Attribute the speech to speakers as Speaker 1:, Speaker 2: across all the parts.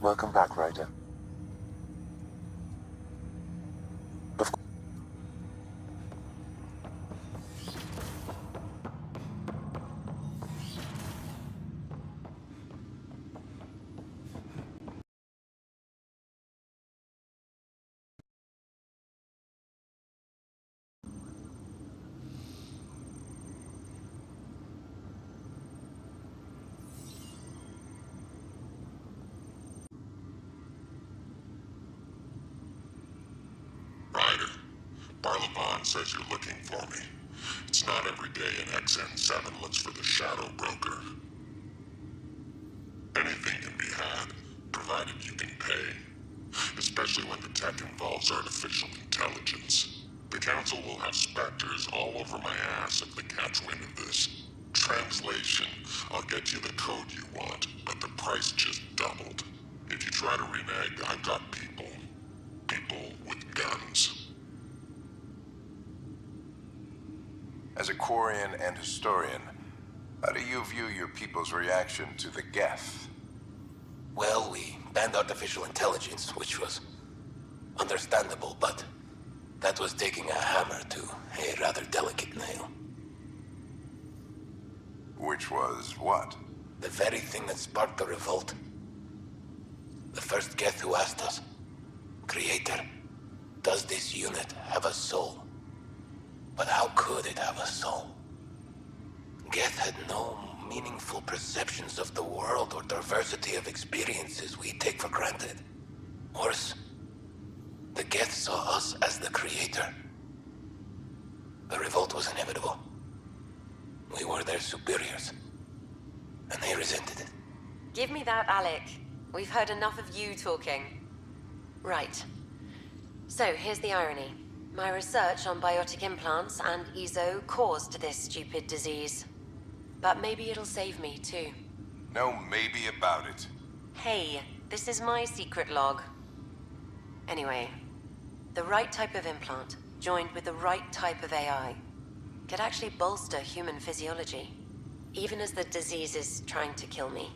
Speaker 1: Welcome back, Ryder. Of course.
Speaker 2: Says you're looking for me. It's not every day an XN7 looks for the shadow broker. Anything can be had, provided you can pay. Especially when the tech involves artificial intelligence. The Council will have specters all over my ass if they catch wind of this. Translation, I'll get you the code you want, but the price just doubled. If you try to renege, I've got people. People with guns.
Speaker 3: As a Quarian and historian, how do you view your people's reaction to the Geth?
Speaker 4: Well, we banned artificial intelligence, which was understandable, but that was taking a hammer to a rather delicate nail.
Speaker 3: Which was what?
Speaker 4: The very thing that sparked the revolt. The first Geth who asked us, Creator, does this unit have a soul? But how could it have a soul? Geth had no meaningful perceptions of the world or diversity of experiences we take for granted. Worse, the Geth saw us as the Creator. The revolt was inevitable. We were their superiors, and they resented it.
Speaker 5: Give me that, Alec. We've heard enough of you talking. Right. So, here's the irony. My research on biotic implants and EZO caused this stupid disease. But maybe it'll save me, too.
Speaker 3: No maybe about it.
Speaker 5: Hey, this is my secret log. Anyway, the right type of implant, joined with the right type of AI, could actually bolster human physiology. Even as the disease is trying to kill me,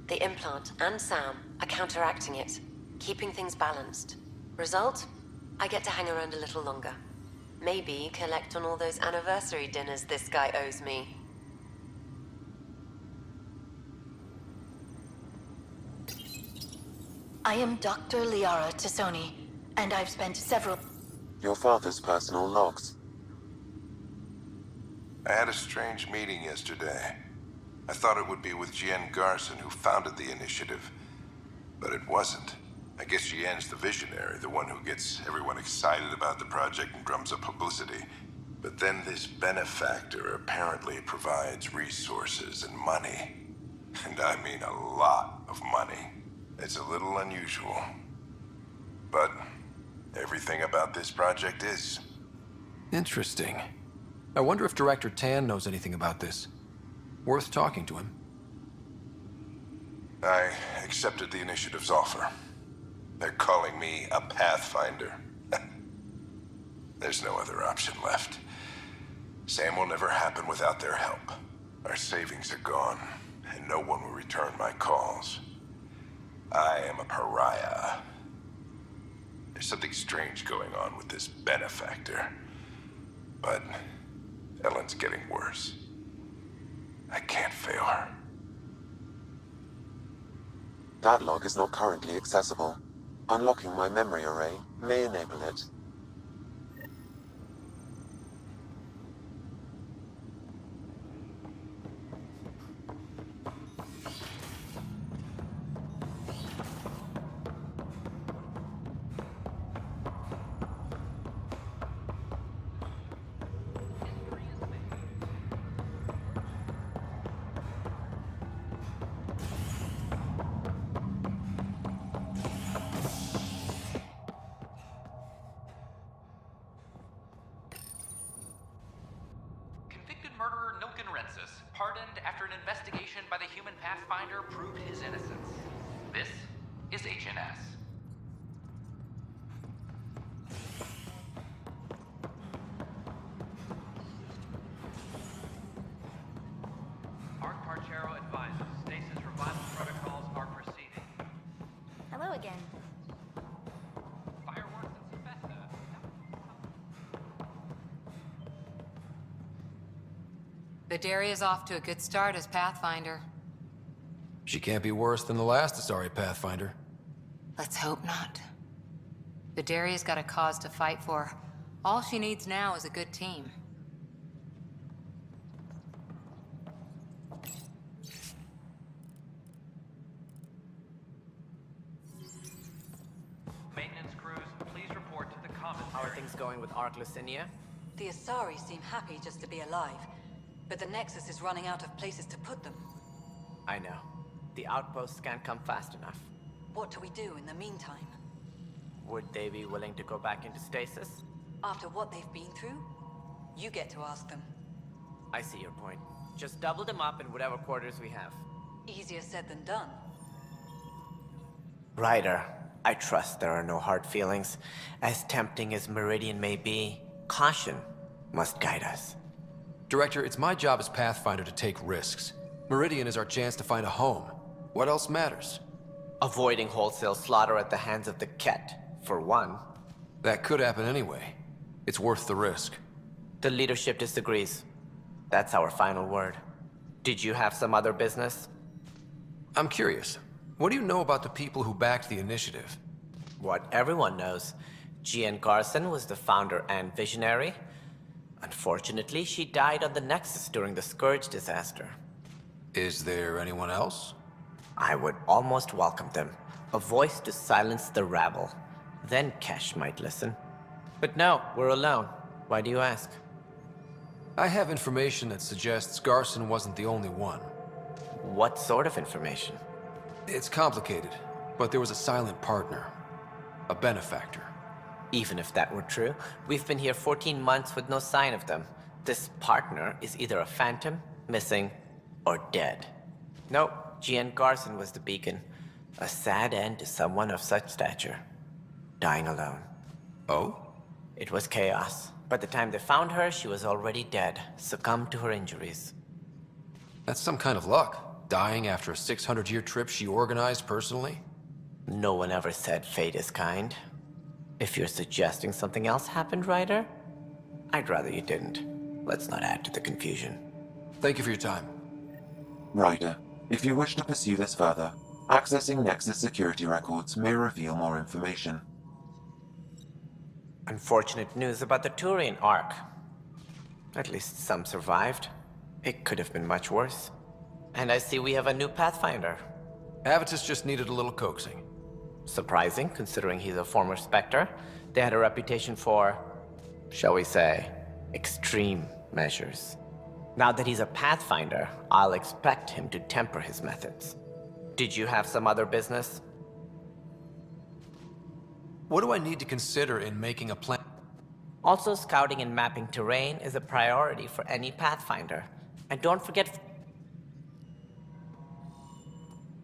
Speaker 5: the implant and Sam are counteracting it, keeping things balanced. Result? I get to hang around a little longer. Maybe collect on all those anniversary dinners this guy owes me.
Speaker 6: I am Dr. Liara Tassoni, and I've spent several...
Speaker 1: Your father's personal logs.
Speaker 3: I had a strange meeting yesterday. I thought it would be with Jian Garson, who founded the initiative. But it wasn't. I guess Jian's the visionary, the one who gets everyone excited about the project and drums up publicity. But then this benefactor apparently provides resources and money. And I mean a lot of money. It's a little unusual. But everything about this project is.
Speaker 7: Interesting. I wonder if Director Tan knows anything about this. Worth talking to him.
Speaker 3: I accepted the initiative's offer. They're calling me a Pathfinder. There's no other option left. Sam will never happen without their help. Our savings are gone, and no one will return my calls. I am a pariah. There's something strange going on with this benefactor. But Ellen's getting worse. I can't fail her.
Speaker 1: That log is not currently accessible. Unlocking my memory array may enable it.
Speaker 8: Pardoned after an investigation by the human Pathfinder proved his innocence. This is HNS. Arc Parchero advises stasis revival protocols are proceeding.
Speaker 6: Hello again.
Speaker 8: Fireworks and Sylvester.
Speaker 9: Vidaria's off to a good start as Pathfinder.
Speaker 7: She can't be worse than the last Asari Pathfinder.
Speaker 9: Let's hope not. Vidaria's got a cause to fight for. All she needs now is a good team.
Speaker 8: Maintenance crews, please report to the commissary.
Speaker 10: How are things going with Ark Licinia?
Speaker 11: The Asari seem happy just to be alive, but the Nexus is running out of places to put them.
Speaker 10: I know. The outposts can't come fast enough.
Speaker 11: What do we do in the meantime?
Speaker 10: Would they be willing to go back into stasis?
Speaker 11: After what they've been through? You get to ask them.
Speaker 10: I see your point. Just double them up in whatever quarters we have.
Speaker 11: Easier said than done.
Speaker 10: Ryder, I trust there are no hard feelings. As tempting as Meridian may be, caution must guide us.
Speaker 7: Director, it's my job as Pathfinder to take risks. Meridian is our chance to find a home. What else matters?
Speaker 10: Avoiding wholesale slaughter at the hands of the Ket, for one.
Speaker 7: That could happen anyway. It's worth the risk.
Speaker 10: The leadership disagrees. That's our final word. Did you have some other business?
Speaker 7: I'm curious. What do you know about the people who backed the initiative?
Speaker 10: What everyone knows. Jean Garson was the founder and visionary. Unfortunately, she died on the Nexus during the Scourge disaster.
Speaker 7: Is there anyone else?
Speaker 10: I would almost welcome them. A voice to silence the rabble. Then Kesh might listen. But no, we're alone. Why do you ask?
Speaker 7: I have information that suggests Garson wasn't the only one.
Speaker 10: What sort of information?
Speaker 7: It's complicated, but there was a silent partner. A benefactor.
Speaker 10: Even if that were true, we've been here 14 months with no sign of them. This partner is either a phantom, missing, or dead. Nope, Jean Garson was the beacon. A sad end to someone of such stature. Dying alone.
Speaker 7: Oh?
Speaker 10: It was chaos. By the time they found her, she was already dead, succumbed to her injuries.
Speaker 7: That's some kind of luck. Dying after a 600-year trip she organized personally?
Speaker 10: No one ever said fate is kind. If you're suggesting something else happened, Ryder, I'd rather you didn't. Let's not add to the confusion.
Speaker 7: Thank you for your time.
Speaker 1: Ryder, if you wish to pursue this further, accessing Nexus security records may reveal more information.
Speaker 10: Unfortunate news about the Turian Ark. At least some survived. It could have been much worse. And I see we have a new Pathfinder.
Speaker 7: Avitus just needed a little coaxing.
Speaker 10: Surprising, considering he's a former Spectre. They had a reputation for, shall we say, extreme measures. Now that he's a Pathfinder, I'll expect him to temper his methods. Did you have some other business?
Speaker 7: What do I need to consider in making a plan?
Speaker 10: Also, scouting and mapping terrain is a priority for any Pathfinder. And don't forget...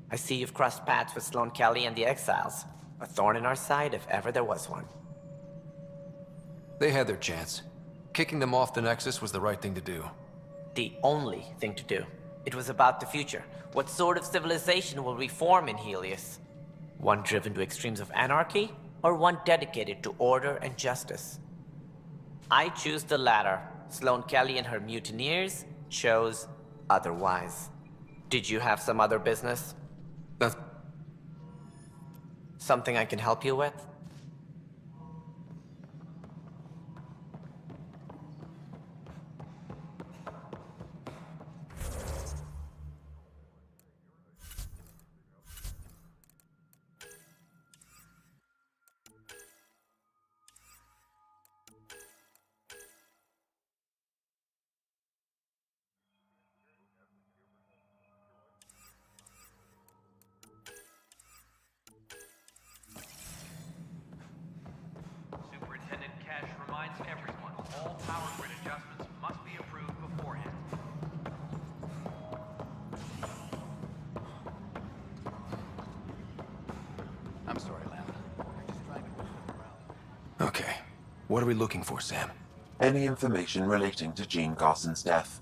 Speaker 10: I see you've crossed paths with Sloane Kelly and the Exiles. A thorn in our side if ever there was one.
Speaker 7: They had their chance. Kicking them off the Nexus was the right thing to do.
Speaker 10: The only thing to do. It was about the future. What sort of civilization will we form in Helios? One driven to extremes of anarchy, or one dedicated to order and justice? I choose the latter. Sloane Kelly and her mutineers chose otherwise. Did you have some other business? Something I can help you with?
Speaker 8: Superintendent Cash reminds everyone all power grid adjustments must be approved beforehand.
Speaker 12: I'm sorry, Lambda. We're just trying to push them around.
Speaker 7: Okay. What are we looking for, Sam?
Speaker 1: Any information relating to Jean Garson's death.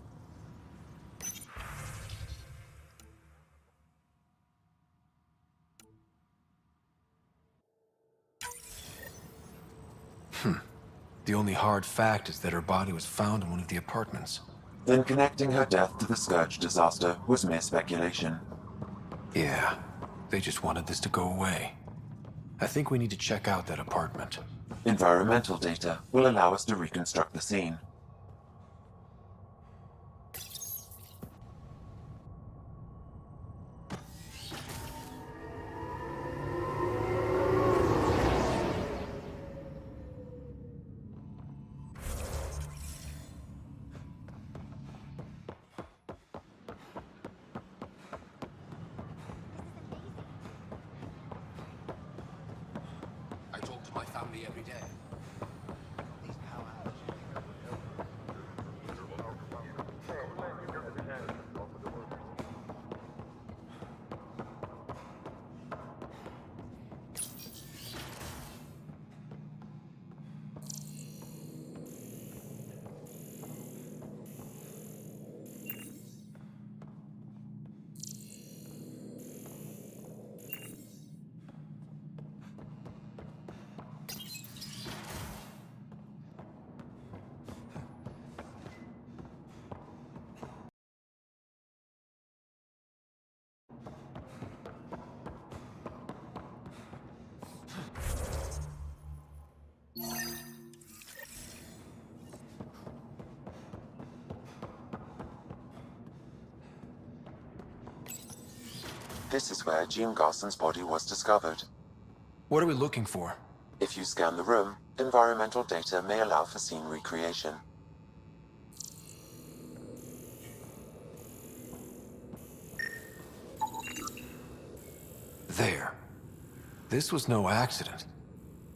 Speaker 7: The only hard fact is that her body was found in one of the apartments.
Speaker 1: Then connecting her death to the Scourge disaster was mere speculation.
Speaker 7: Yeah, they just wanted this to go away. I think we need to check out that apartment.
Speaker 1: Environmental data will allow us to reconstruct the scene.
Speaker 12: I talk to my family every day.
Speaker 1: This is where Jean Garson's body was discovered.
Speaker 7: What are we looking for?
Speaker 1: If you scan the room, environmental data may allow for scene recreation.
Speaker 7: There. This was no accident.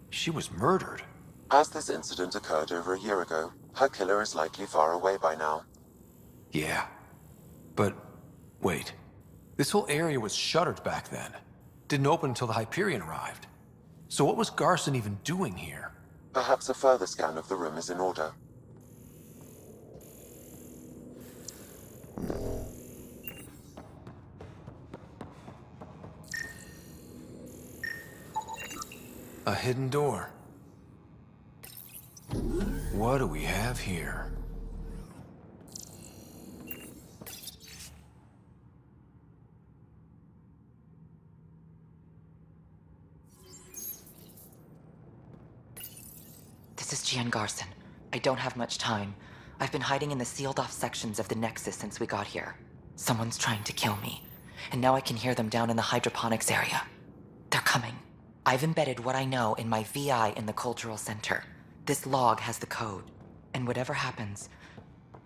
Speaker 7: She was murdered.
Speaker 1: As this incident occurred over a year ago, her killer is likely far away by now.
Speaker 7: Yeah. But, wait. This whole area was shuttered back then. Didn't open until the Hyperion arrived. So what was Garson even doing here?
Speaker 1: Perhaps a further scan of the room is in order.
Speaker 7: A hidden door. What do we have here?
Speaker 13: This is Gian Garson. I don't have much time. I've been hiding in the sealed-off sections of the Nexus since we got here. Someone's trying to kill me, and now I can hear them down in the hydroponics area. They're coming. I've embedded what I know in my VI in the Cultural Center. This log has the code, and whatever happens...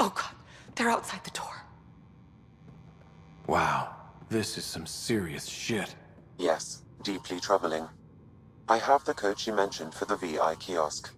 Speaker 13: Oh god, they're outside the door.
Speaker 7: Wow, this is some serious shit.
Speaker 1: Yes, deeply troubling. I have the code she mentioned for the VI kiosk.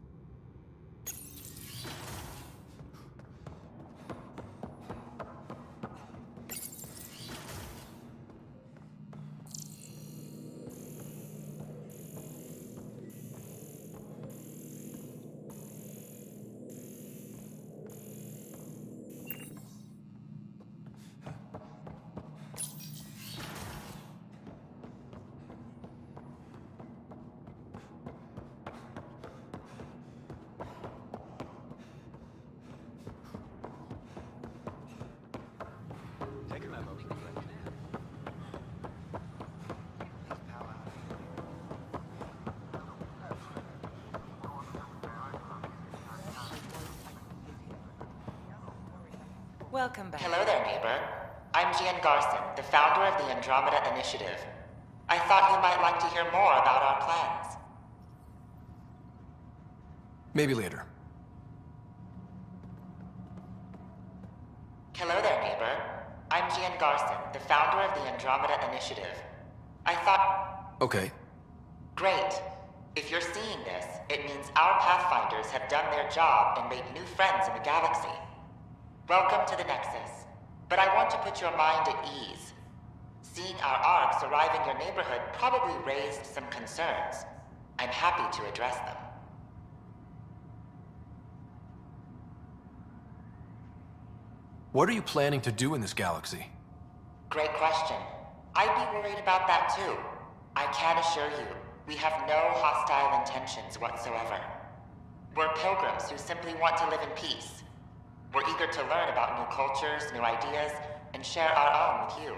Speaker 5: Welcome back.
Speaker 13: Hello there, neighbor. I'm Gian Garson, the founder of the Andromeda Initiative. I thought you might like to hear more about our plans.
Speaker 7: Maybe later.
Speaker 13: Hello there, neighbor. I'm Gian Garson, the founder of the Andromeda Initiative. I thought...
Speaker 7: Okay.
Speaker 13: Great. If you're seeing this, it means our Pathfinders have done their job and made new friends in the galaxy. Welcome to the Nexus. But I want to put your mind at ease. Seeing our arcs arrive in your neighborhood probably raised some concerns. I'm happy to address them.
Speaker 7: What are you planning to do in this galaxy?
Speaker 13: Great question. I'd be worried about that too. I can assure you, we have no hostile intentions whatsoever.
Speaker 14: We're pilgrims who simply want to live in peace. We're eager to learn about new cultures, new ideas, and share our own with you.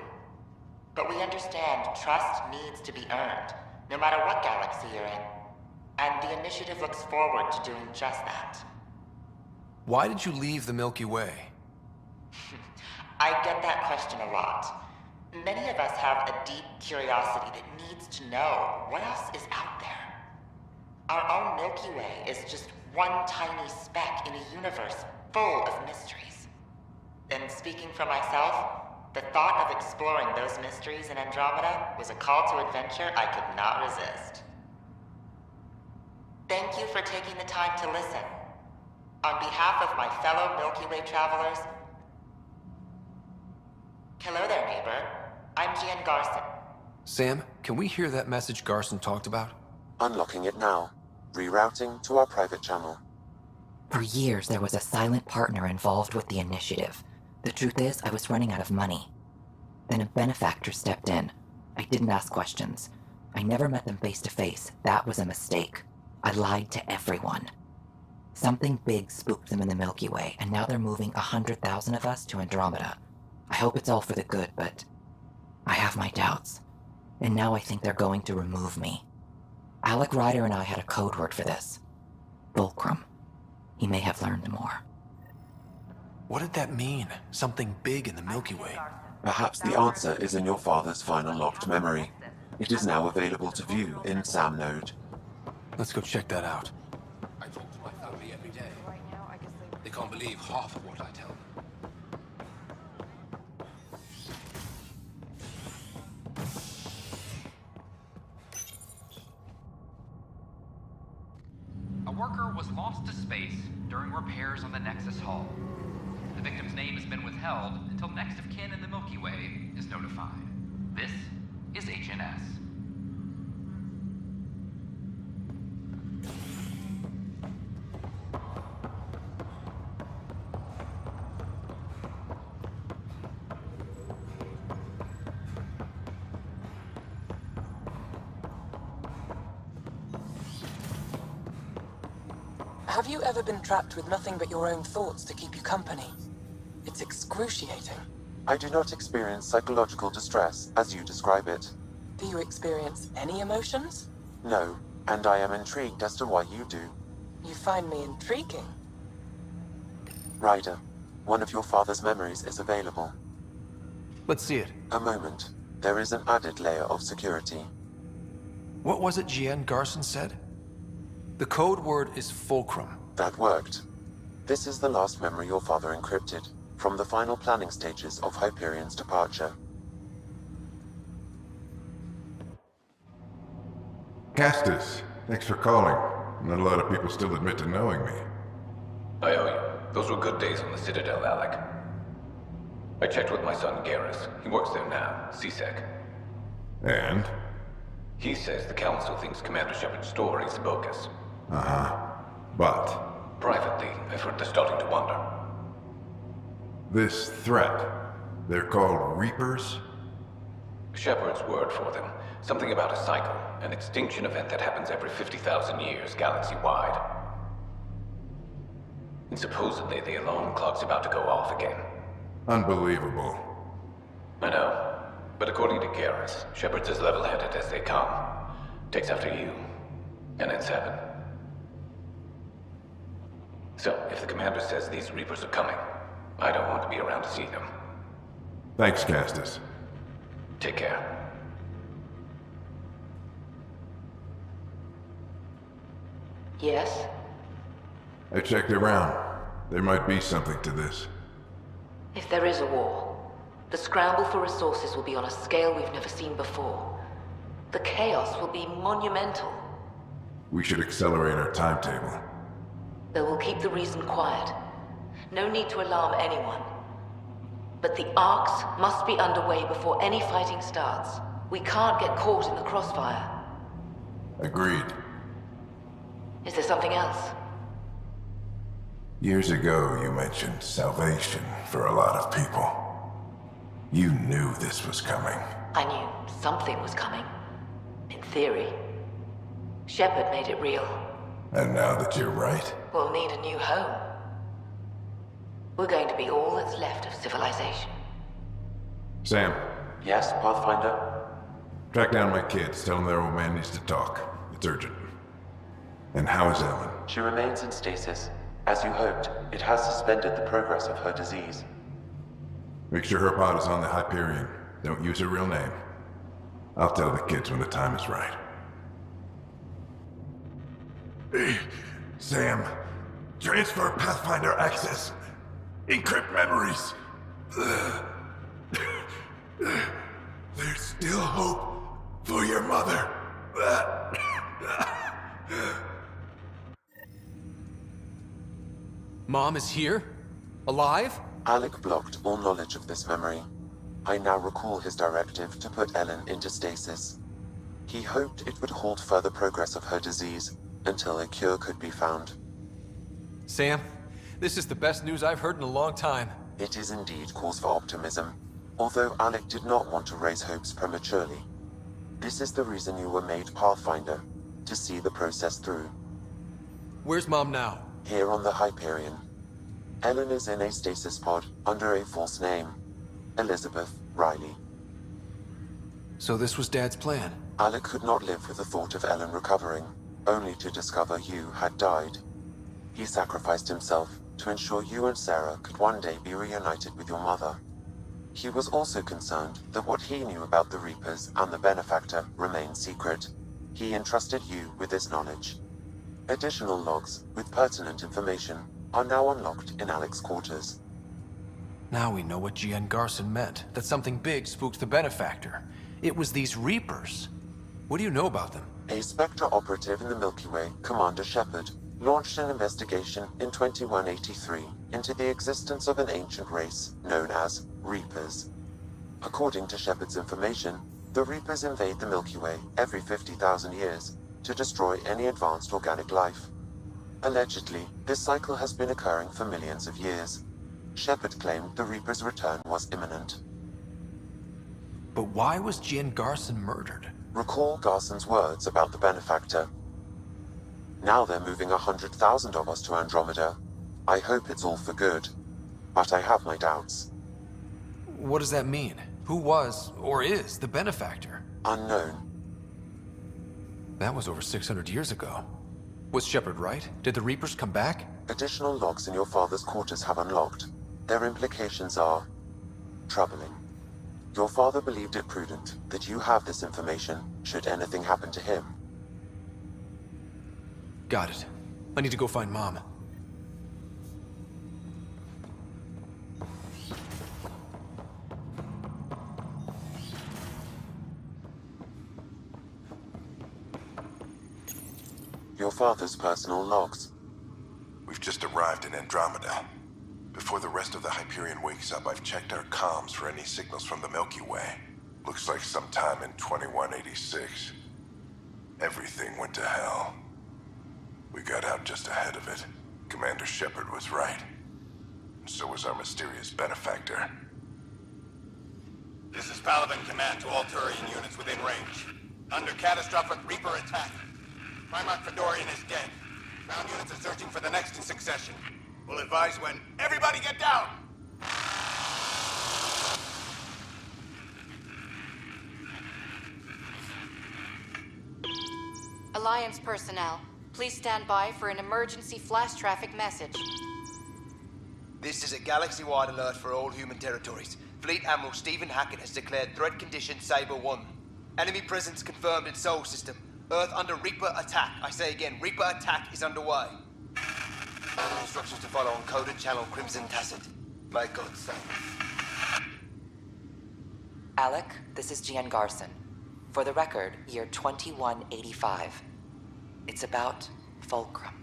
Speaker 14: But we understand trust needs to be earned, no matter what galaxy you're in. And the initiative looks forward to doing just that.
Speaker 7: Why did you leave the Milky Way?
Speaker 14: I get that question a lot. Many of us have a deep curiosity that needs to know what else is out there. Our own Milky Way is just one tiny speck in a universe full of mysteries. And speaking for myself, the thought of exploring those mysteries in Andromeda was a call to adventure I could not resist. Thank you for taking the time to listen. On behalf of my fellow Milky Way travelers... Hello there, neighbor. I'm Gian Garson.
Speaker 7: Sam, can we hear that message Garson talked about?
Speaker 1: Unlocking it now. Rerouting to our private channel.
Speaker 13: For years, there was a silent partner involved with the initiative. The truth is, I was running out of money. Then a benefactor stepped in. I didn't ask questions. I never met them face to face. That was a mistake. I lied to everyone. Something big spooked them in the Milky Way, and now they're moving 100,000 of us to Andromeda. I hope it's all for the good, but I have my doubts. And now I think they're going to remove me. Alec Ryder and I had a code word for this. Fulcrum. He may have learned more.
Speaker 7: What did that mean? Something big in the Milky Way?
Speaker 1: Perhaps the answer is in your father's final locked memory. It is now available to view in Sam Node.
Speaker 7: Let's go check that out.
Speaker 12: I talk to my family every day. They can't believe half of what I tell them.
Speaker 8: A worker was lost to space during repairs on the Nexus hull. The victim's name has been withheld until next of kin in the Milky Way is notified. This is HNS.
Speaker 15: Have you ever been trapped with nothing but your own thoughts to keep you company? It's excruciating.
Speaker 1: I do not experience psychological distress as you describe it.
Speaker 15: Do you experience any emotions?
Speaker 1: No, and I am intrigued as to why you do.
Speaker 15: You find me intriguing.
Speaker 1: Ryder, one of your father's memories is available.
Speaker 7: Let's see it.
Speaker 1: A moment. There is an added layer of security.
Speaker 7: What was it Gian Garson said? The code word is Fulcrum.
Speaker 1: That worked. This is the last memory your father encrypted, from the final planning stages of Hyperion's departure.
Speaker 3: Castus, thanks for calling. Not a lot of people still admit to knowing me.
Speaker 12: I owe you. Those were good days on the Citadel, Alec. I checked with my son Garrus. He works there now, CSEC.
Speaker 3: And?
Speaker 12: He says the Council thinks Commander Shepard's story is bogus.
Speaker 3: Uh-huh. But?
Speaker 12: Privately, I've heard they're starting to wonder.
Speaker 3: This threat, they're called Reapers?
Speaker 12: Shepard's word for them. Something about a cycle, an extinction event that happens every 50,000 years, galaxy-wide. And supposedly the alarm clock's about to go off again.
Speaker 3: Unbelievable.
Speaker 12: I know. But according to Garrus, Shepard's as level-headed as they come. Takes after you. And it's heaven. So, if the commander says these Reapers are coming, I don't want to be around to see them.
Speaker 3: Thanks, Castus.
Speaker 12: Take care.
Speaker 15: Yes?
Speaker 3: I checked around. There might be something to this.
Speaker 16: If there is a war, the scramble for resources will be on a scale we've never seen before. The chaos will be monumental.
Speaker 3: We should accelerate our timetable.
Speaker 16: They will keep the reason quiet. No need to alarm anyone. But the arcs must be underway before any fighting starts. We can't get caught in the crossfire.
Speaker 3: Agreed.
Speaker 16: Is there something else?
Speaker 3: Years ago, you mentioned salvation for a lot of people. You knew this was coming.
Speaker 16: I knew something was coming. In theory. Shepard made it real.
Speaker 3: And now that you're right,
Speaker 16: We'll need a new home. We're going to be all that's left of civilization.
Speaker 3: Sam,
Speaker 1: Yes, Pathfinder?
Speaker 3: track down my kids. Tell them their old man needs to talk. It's urgent. And how is Ellen?
Speaker 1: She remains in stasis. As you hoped, it has suspended the progress of her disease.
Speaker 3: Make sure her pod is on the Hyperion. Don't use her real name. I'll tell the kids when the time is right. Sam, transfer Pathfinder access. Encrypt memories. There's still hope for your mother.
Speaker 7: Mom is here? Alive?
Speaker 1: Alec blocked all knowledge of this memory. I now recall his directive to put Ellen into stasis. He hoped it would halt further progress of her disease until a cure could be found.
Speaker 7: Sam, this is the best news I've heard in a long time.
Speaker 1: It is indeed cause for optimism, although Alec did not want to raise hopes prematurely. This is the reason you were made Pathfinder, to see the process through.
Speaker 7: Where's Mom now?
Speaker 1: Here on the Hyperion. Ellen is in a stasis pod under a false name. Elizabeth Riley.
Speaker 7: So this was Dad's plan?
Speaker 1: Alec could not live with the thought of Ellen recovering, only to discover you had died. He sacrificed himself to ensure you and Sarah could one day be reunited with your mother. He was also concerned that what he knew about the Reapers and the Benefactor remained secret. He entrusted you with this knowledge. Additional logs with pertinent information are now unlocked in Alec's quarters.
Speaker 7: Now we know what GN Garson meant, that something big spooked the Benefactor. It was these Reapers. What do you know about them?
Speaker 1: A Spectre operative in the Milky Way, Commander Shepard, launched an investigation in 2183 into the existence of an ancient race known as Reapers. According to Shepard's information, the Reapers invade the Milky Way every 50,000 years to destroy any advanced organic life. Allegedly, this cycle has been occurring for millions of years. Shepard claimed the Reaper's return was imminent.
Speaker 7: But why was GN Garson murdered?
Speaker 1: Recall Garson's words about the Benefactor. Now they're moving 100,000 of us to Andromeda. I hope it's all for good, but I have my doubts.
Speaker 7: What does that mean? Who was, or is, the Benefactor?
Speaker 1: Unknown.
Speaker 7: That was over 600 years ago. Was Shepard right? Did the Reapers come back?
Speaker 1: Additional logs in your father's quarters have unlocked. Their implications are troubling. Your father believed it prudent that you have this information should anything happen to him.
Speaker 7: Got it. I need to go find Mom.
Speaker 1: Your father's personal logs.
Speaker 3: We've just arrived in Andromeda. Before the rest of the Hyperion wakes up, I've checked our comms for any signals from the Milky Way. Looks like sometime in 2186. Everything went to hell. We got out just ahead of it. Commander Shepard was right. And so was our mysterious Benefactor.
Speaker 17: This is Paladin Command to all Turian units within range. Under catastrophic Reaper attack. Primarch Fedorian is dead. Ground units are searching for the next in succession. We'll advise when. Everybody get down!
Speaker 18: Alliance personnel, please stand by for an emergency flash traffic message.
Speaker 19: This is a galaxy-wide alert for all human territories. Fleet Admiral Stephen Hackett has declared threat condition Saber 1. Enemy presence confirmed in Sol System. Earth under Reaper attack. I say again, Reaper attack is underway. Instructions to follow on coded channel Crimson Tacit. May God save.
Speaker 13: Alec, this is GN Garson. For the record, year 2185. It's about Fulcrum.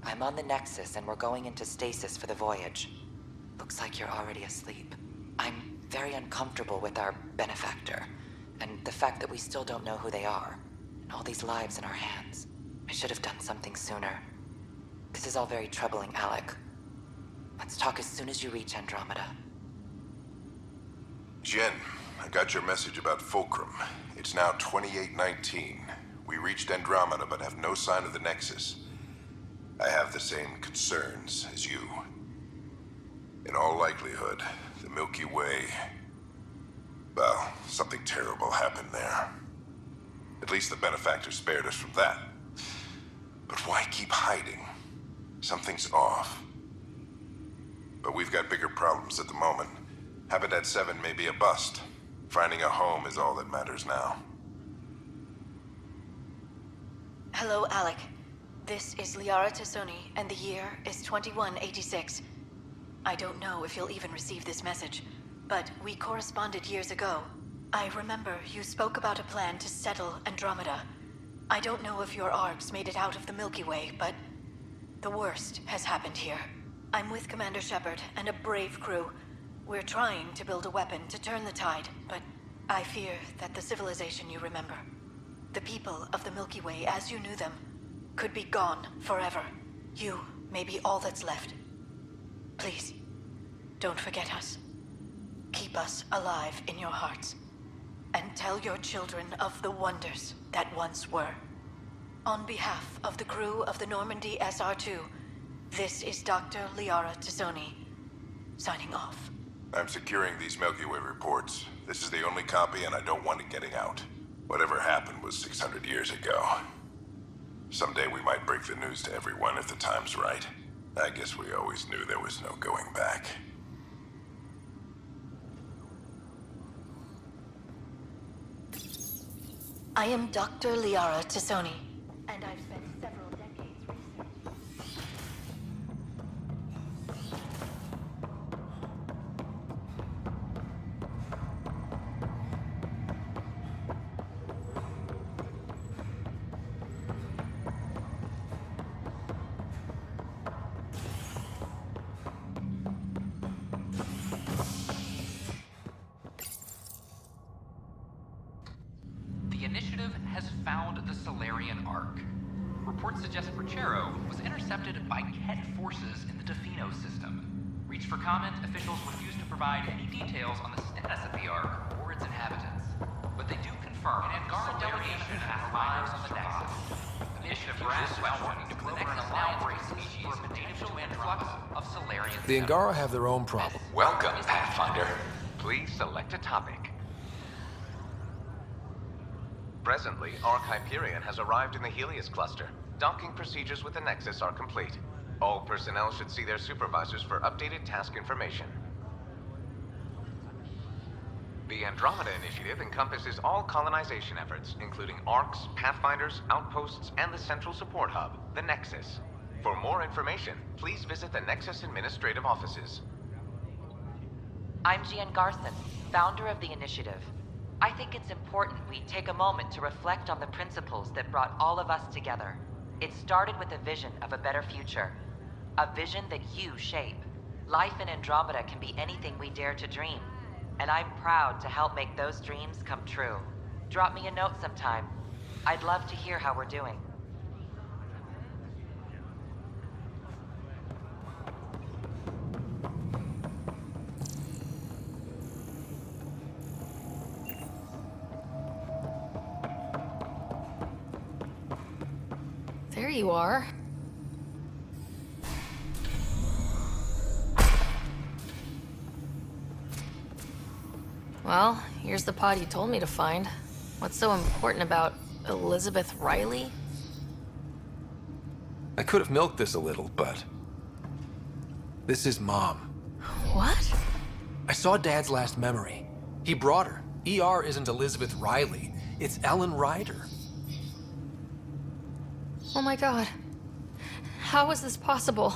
Speaker 13: I'm on the Nexus and we're going into stasis for the voyage. Looks like you're already asleep. I'm very uncomfortable with our Benefactor, and the fact that we still don't know who they are. And all these lives in our hands. I should have done something sooner. This is all very troubling, Alec. Let's talk as soon as you reach Andromeda.
Speaker 3: Jen, I got your message about Fulcrum. It's now 2819. We reached Andromeda but have no sign of the Nexus. I have the same concerns as you. In all likelihood, the Milky Way... Well, something terrible happened there. At least the benefactor spared us from that. But why keep hiding? Something's off. But we've got bigger problems at the moment. Habitat 7 may be a bust. Finding a home is all that matters now.
Speaker 6: Hello, Alec. This is Liara Tassoni, and the year is 2186. I don't know if you'll even receive this message, but we corresponded years ago. I remember you spoke about a plan to settle Andromeda. I don't know if your arcs made it out of the Milky Way, but the worst has happened here. I'm with Commander Shepard and a brave crew. We're trying to build a weapon to turn the tide, but I fear that the civilization you remember, the people of the Milky Way as you knew them, could be gone forever. You may be all that's left. Please, don't forget us. Keep us alive in your hearts. And tell your children of the wonders that once were. On behalf of the crew of the Normandy SR-2, this is Dr. Liara Tassoni, signing off.
Speaker 3: I'm securing these Milky Way reports. This is the only copy, and I don't want it getting out. Whatever happened was 600 years ago. Someday we might break the news to everyone if the time's right. I guess we always knew there was no going back.
Speaker 6: I am Dr. Liara Tassoni, and I've spent several decades researching.
Speaker 8: The initiative has found the Solarian Ark. Reports suggest Perchero was intercepted by Ket forces in the Defino system. Reached for comment, officials refuse to provide any details on the status of the Ark or its inhabitants. But they do confirm an Angara delegation has arrived on the Nexus. The initiative has found the Nexus now embraces species for a potential influx of Solarian.
Speaker 7: The Angara have their own problem.
Speaker 12: Welcome, Pathfinder. Please select a topic. Presently, Ark Hyperion has arrived in the Helios cluster. Docking procedures with the Nexus are complete. All personnel should see their supervisors for updated task information. The Andromeda Initiative encompasses all colonization efforts, including Arks, Pathfinders, outposts, and the central support hub, the Nexus. For more information, please visit the Nexus Administrative Offices.
Speaker 20: I'm Jian Garson, founder of the Initiative. I think it's important we take a moment to reflect on the principles that brought all of us together. It started with a vision of a better future. A vision that you shape. Life in Andromeda can be anything we dare to dream. And I'm proud to help make those dreams come true. Drop me a note sometime. I'd love to hear how we're doing.
Speaker 9: There you are. Well, here's the pod you told me to find. What's so important about Elizabeth Riley?
Speaker 7: I could have milked this a little, but... this is Mom.
Speaker 9: What?
Speaker 7: I saw Dad's last memory. He brought her. ER isn't Elizabeth Riley. It's Ellen Ryder.
Speaker 9: Oh my god. How is this possible?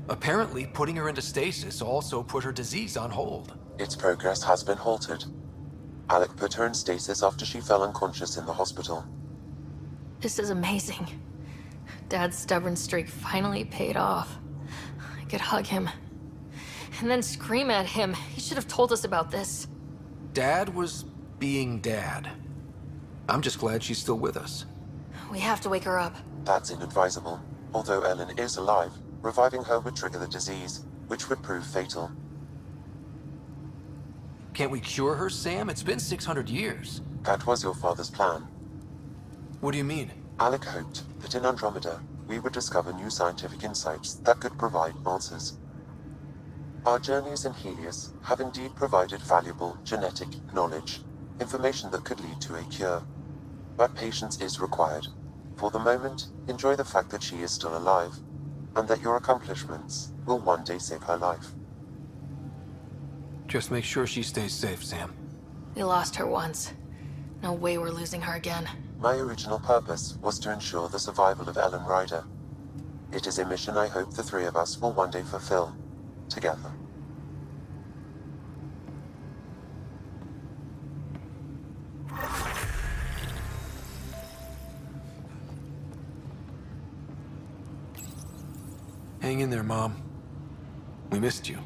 Speaker 7: Apparently, putting her into stasis also put her disease on hold.
Speaker 1: Its progress has been halted. Alec put her in stasis after she fell unconscious in the hospital.
Speaker 9: This is amazing. Dad's stubborn streak finally paid off. I could hug him. And then scream at him. He should have told us about this.
Speaker 7: Dad was being Dad. I'm just glad she's still with us.
Speaker 9: We have to wake her up.
Speaker 1: That's inadvisable. Although Ellen is alive, reviving her would trigger the disease, which would prove fatal.
Speaker 7: Can't we cure her, Sam? It's been 600 years.
Speaker 1: That was your father's plan.
Speaker 7: What do you mean?
Speaker 1: Alec hoped that in Andromeda, we would discover new scientific insights that could provide answers. Our journeys in Helios have indeed provided valuable genetic knowledge, information that could lead to a cure. But patience is required. For the moment, enjoy the fact that she is still alive, and that your accomplishments will one day save her life.
Speaker 7: Just make sure she stays safe, Sam.
Speaker 9: We lost her once. No way we're losing her again.
Speaker 1: My original purpose was to ensure the survival of Ellen Ryder. It is a mission I hope the three of us will one day fulfill, together.
Speaker 7: Hang in there, Mom. We missed you.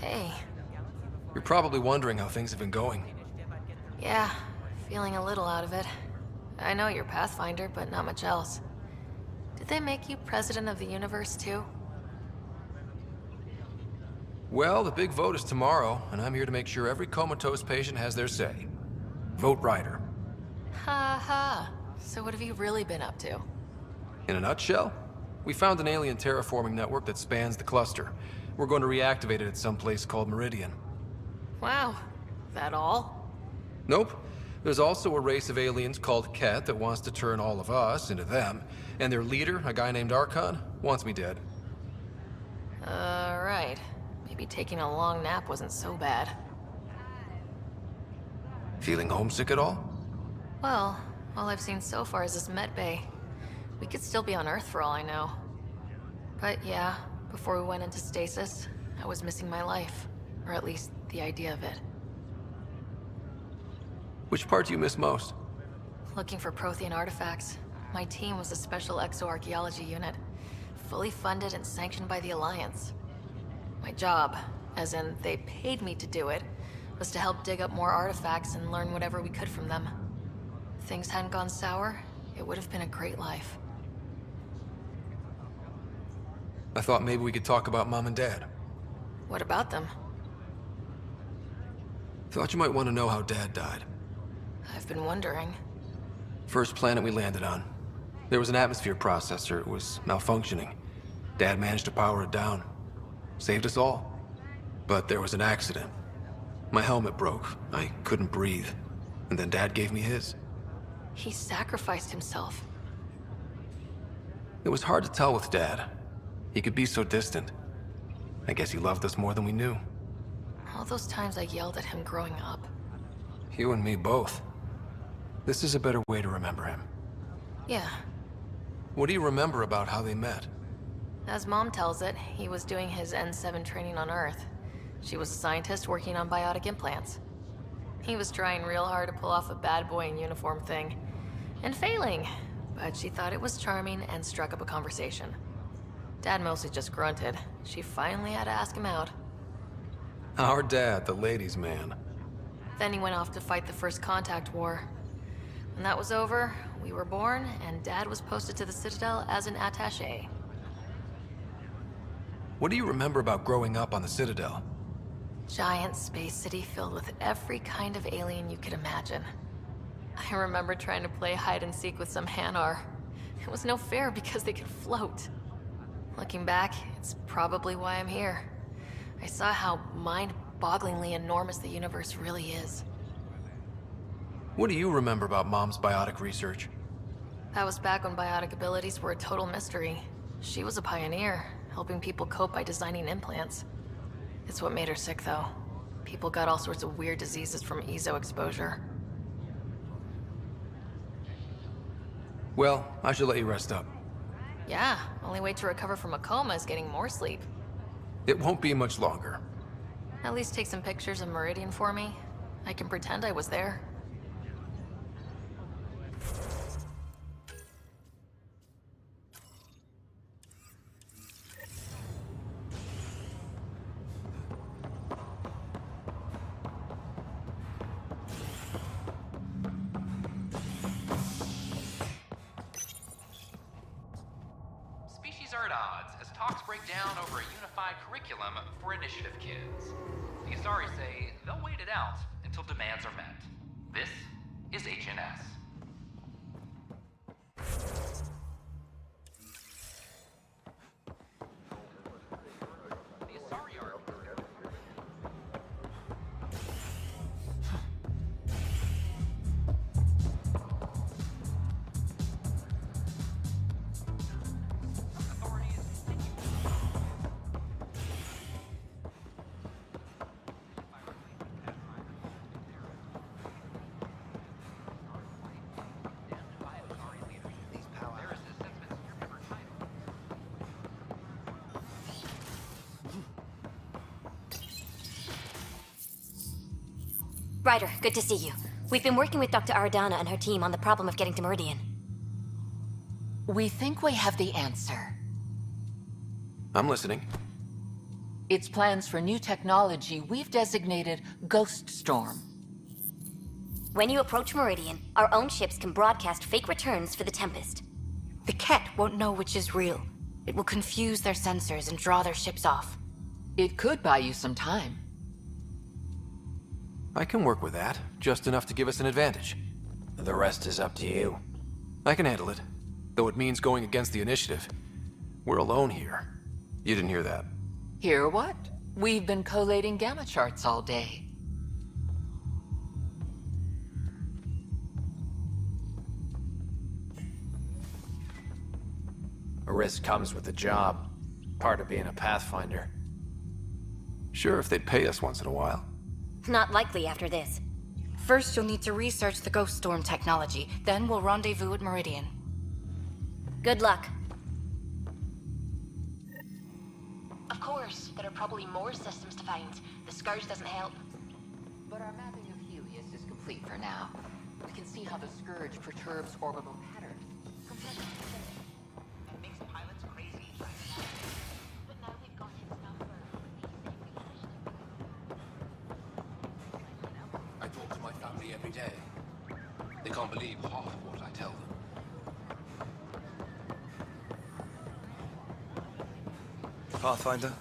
Speaker 9: Hey.
Speaker 7: You're probably wondering how things have been going.
Speaker 9: Yeah, feeling a little out of it. I know you're Pathfinder, but not much else. Did they make you president of the universe, too?
Speaker 7: Well, the big vote is tomorrow, and I'm here to make sure every comatose patient has their say. Vote Ryder.
Speaker 9: Ha ha. So what have you really been up to?
Speaker 7: In a nutshell, we found an alien terraforming network that spans the cluster. We're going to reactivate it at some place called Meridian.
Speaker 9: Wow. That all?
Speaker 7: Nope. There's also a race of aliens called Ket that wants to turn all of us into them, and their leader, a guy named Archon, wants me dead.
Speaker 9: Right. Maybe taking a long nap wasn't so bad.
Speaker 7: Feeling homesick at all?
Speaker 9: Well, all I've seen so far is this med bay. We could still be on Earth for all I know. But yeah, before we went into stasis, I was missing my life. Or at least, the idea of it.
Speaker 7: Which part do you miss most?
Speaker 9: Looking for Prothean artifacts. My team was a special exoarchaeology unit, fully funded and sanctioned by the Alliance. My job, as in they paid me to do it, was to help dig up more artifacts and learn whatever we could from them. If things hadn't gone sour, it would have been a great life.
Speaker 7: I thought maybe we could talk about Mom and Dad.
Speaker 9: What about them?
Speaker 7: Thought you might want to know how Dad died.
Speaker 9: I've been wondering.
Speaker 7: First planet we landed on. There was an atmosphere processor. It was malfunctioning. Dad managed to power it down. Saved us all. But there was an accident. My helmet broke. I couldn't breathe. And then Dad gave me his.
Speaker 9: He sacrificed himself.
Speaker 7: It was hard to tell with Dad. He could be so distant. I guess he loved us more than we knew.
Speaker 9: All those times I yelled at him growing up.
Speaker 7: You and me both. This is a better way to remember him.
Speaker 9: Yeah.
Speaker 7: What do you remember about how they met?
Speaker 9: As Mom tells it, he was doing his N7 training on Earth. She was a scientist working on biotic implants. He was trying real hard to pull off a bad boy in uniform thing. And failing. But she thought it was charming and struck up a conversation. Dad mostly just grunted. She finally had to ask him out.
Speaker 7: Our dad, the ladies' man.
Speaker 9: Then he went off to fight the First Contact War. When that was over, we were born, and Dad was posted to the Citadel as an attaché.
Speaker 7: What do you remember about growing up on the Citadel?
Speaker 9: Giant space city filled with every kind of alien you could imagine. I remember trying to play hide and seek with some Hanar. It was no fair because they could float. Looking back, it's probably why I'm here. I saw how mind-bogglingly enormous the universe really is.
Speaker 7: What do you remember about Mom's biotic research?
Speaker 9: That was back when biotic abilities were a total mystery. She was a pioneer, helping people cope by designing implants. It's what made her sick, though. People got all sorts of weird diseases from EZO exposure.
Speaker 7: Well, I should let you rest up.
Speaker 9: Yeah, only way to recover from a coma is getting more sleep.
Speaker 7: It won't be much longer.
Speaker 9: At least take some pictures of Meridian for me. I can pretend I was there.
Speaker 8: down over a unified curriculum for initiative kids. The Asari say they'll wait it out until demands are met. This is HNS.
Speaker 21: Ryder, good to see you. We've been working with Dr. Aradana and her team on the problem of getting to Meridian.
Speaker 22: We think we have the answer.
Speaker 7: I'm listening.
Speaker 22: It's plans for new technology we've designated Ghost Storm.
Speaker 21: When you approach Meridian, our own ships can broadcast fake returns for the Tempest.
Speaker 6: The Ket won't know which is real. It will confuse their sensors and draw their ships off.
Speaker 22: It could buy you some time.
Speaker 7: I can work with that, just enough to give us an advantage. The rest is up to you. I can handle it, though it means going against the initiative. We're alone here. You didn't hear that.
Speaker 22: Hear what? We've been collating gamma charts all day.
Speaker 7: A risk comes with the job. Part of being a Pathfinder. Sure, if they'd pay us once in a while.
Speaker 21: Not likely after this.
Speaker 6: First, you'll need to research the Ghost Storm technology. Then we'll rendezvous at Meridian.
Speaker 21: Good luck.
Speaker 23: Of course, there are probably more systems to find. The Scourge doesn't help.
Speaker 22: But our mapping of Helios is complete for now. We can see how the Scourge perturbs orbital patterns.
Speaker 14: It makes pilots crazy.
Speaker 23: But now they've got his number.
Speaker 24: I talk to my family every day. They can't believe half of what I tell them.
Speaker 25: Pathfinder?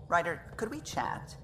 Speaker 26: Ryder, could we chat?